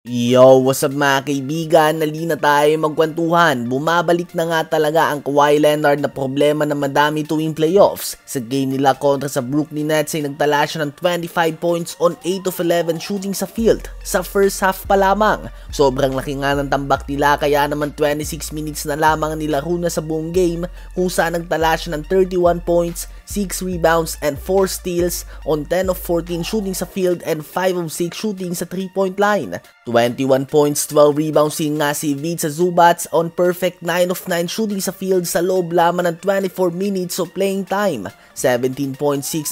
Yo, what's up mga kaibigan? Nali na tayo magkwentuhan. Bumabalik na nga talaga ang Kawhi Leonard na problema na madami tuwing playoffs. Sa game nila kontra sa Brooklyn Nets ay nagtala siya ng 25 points on 8 of 11 shooting sa field. Sa first half pa lamang. Sobrang laki nga ng tambak nila kaya naman 26 minutes na lamang nilaro na sa buong game kung saan nagtala siya ng 31 points, 6 rebounds and 4 steals on 10 of 14 shooting sa field and 5 of 6 shooting sa 3-point line. 21 points, 12 rebounds nga si Ivica Zubac on perfect 9 of 9 shooting sa field sa loob lamang ng 24 minutes of playing time. 17.6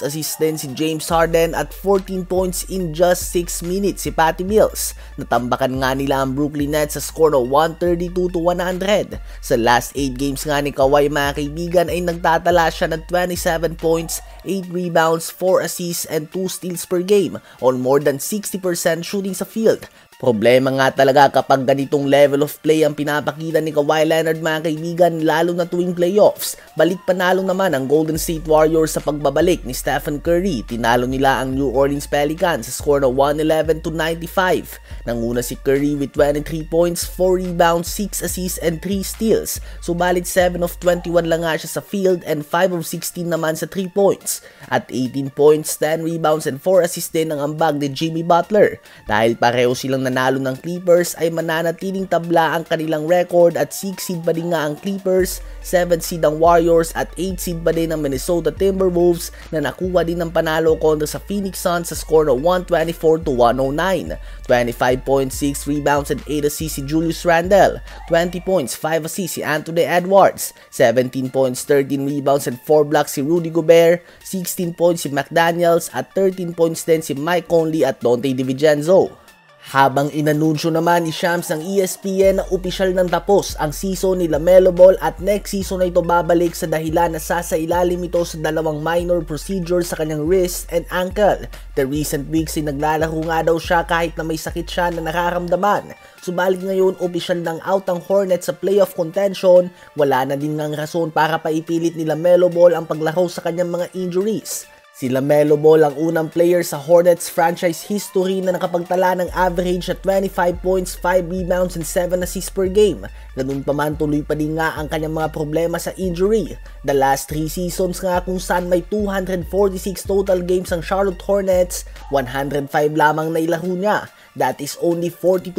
assists din si James Harden at 14 points in just 6 minutes si Patty Mills. Natambakan nga nila ang Brooklyn Nets sa score na 132-100. Sa last 8 games nga ni Kawhi mga kaibigan ay nagtatala siya ng 27 points, 8 rebounds, 4 assists and 2 steals per game on more than 60% shooting sa field. Problema nga talaga kapag ganitong level of play ang pinapakita ni Kawhi Leonard mga kaibigan lalo na tuwing playoffs. Balik panalo naman ang Golden State Warriors sa pagbabalik ni Stephen Curry. Tinalo nila ang New Orleans Pelicans sa score na 111-95. Nanguna si Curry with 23 points, 4 rebounds, 6 assists and 3 steals. Subalit 7 of 21 lang nga siya sa field and 5 of 16 naman sa 3 points. At 18 points, 10 rebounds and 4 assists din ang ambag ni Jimmy Butler. Dahil pareho silang nanalo ng Clippers ay mananatiling tabla ang kanilang record at 6 seed pa din nga ang Clippers, 7 seed ang Warriors at 8 seed pa din ang Minnesota Timberwolves na nakuha din ng panalo kontra sa Phoenix Suns sa score na 124-109. 25.6 rebounds and 8 assists si Julius Randle, 20 points, 5 assists si Anthony Edwards, 17 points, 13 rebounds and 4 blocks si Rudy Gobert, 16 points si McDaniels at 13 points din si Mike Conley at Donte DiVincenzo. Habang inanunsyo naman ni Shams ng ESPN na opisyal nang tapos ang season ni LaMelo Ball at next season na ito babalik sa dahilan na sasailalim ito sa dalawang minor procedures sa kanyang wrist and ankle. The recent weeks ay naglalaro nga daw siya kahit na may sakit siya na nararamdaman. Subalit ngayon opisyal nang out ang Hornets sa playoff contention, wala na din ng rason para paipilit ni LaMelo Ball ang paglaro sa kanyang mga injuries. Si LaMelo Ball ang unang player sa Hornets franchise history na nakapagtala ng average na 25 points, 5 rebounds and 7 assists per game. Ganun pa man tuloy pa din nga ang kanyang mga problema sa injury. The last 3 seasons nga kung saan may 246 total games ang Charlotte Hornets, 105 lamang na ilaro niya. That is only 42%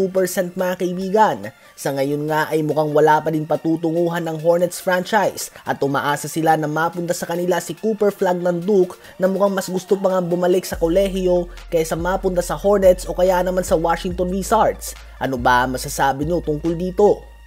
mga kaibigan. Sa ngayon nga ay mukhang wala pa din patutunguhan ng Hornets franchise at umaasa sila na mapunta sa kanila si Cooper Flagg ng Duke na mukhang mas gusto pa nga bumalik sa kolehiyo kaysa mapunta sa Hornets o kaya naman sa Washington Wizards. Ano ba masasabi nyo tungkol dito?